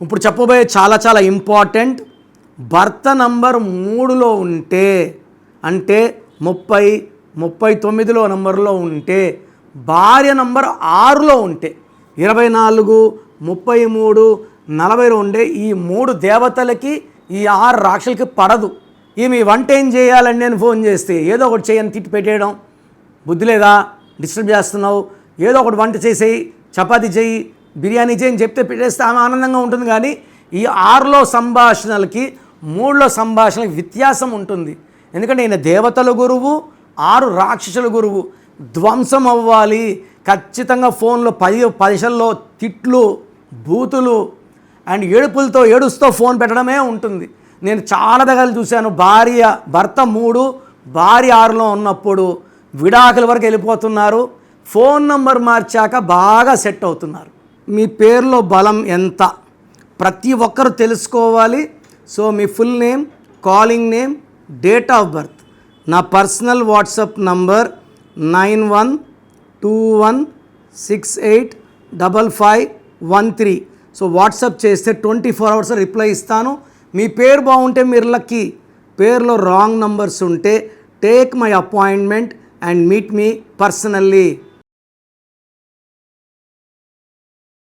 ఇప్పుడు చెప్పబోయే చాలా ఇంపార్టెంట్. భర్త నంబర్ 3లో ఉంటే, అంటే 30, 39లో నంబర్లో ఉంటే, భార్య నంబర్ 6లో ఉంటే, 24, 33, 40లో ఉండే ఈ 3 దేవతలకి ఈ 6 రాక్షసులకి పడదు. ఈమె వంట ఏం చేయాలండి అని ఫోన్ చేస్తే ఏదో ఒకటి చేయని తిట్టి పెట్టేయడం, బుద్ధి లేదా, డిస్టర్బ్ చేస్తున్నావు, ఏదో ఒకటి వంట చేసేయి, చపాతీ చేయి, బిర్యానీ చేయని చెప్తే పెట్టేస్తే ఆమె ఆనందంగా ఉంటుంది. కానీ ఈ 6లో సంభాషణలకి 3లో సంభాషణలకి వ్యత్యాసం ఉంటుంది. ఎందుకంటే ఈయన దేవతల గురువు, 6 రాక్షసుల గురువు. ధ్వంసం అవ్వాలి ఖచ్చితంగా. ఫోన్లో 10 పైసల్లో తిట్లు, బూతులు అండ్ ఏడుపులతో ఏడుస్తూ ఫోన్ పెట్టడమే ఉంటుంది. నేను చాలా దగ్గర చూశాను, భర్త 3, భార్య 6లో ఉన్నప్పుడు విడాకుల వరకు వెళ్ళిపోతున్నారు. ఫోన్ నంబర్ మార్చాక బాగా సెట్ అవుతున్నారు. మీ పేరులో బలం ఎంత ప్రతి ఒక్కరు తెలుసుకోవాలి. సో మీ full name, calling name, date of birth. నా personal WhatsApp number 9121685513. So WhatsApp చేస్తే 24 hours రిప్లై ఇస్తాను. మీ పేరు బాగుంటే మీరు లక్కీ. పేరులో రాంగ్ నంబర్స్ ఉంటే take my appointment and meet me personally.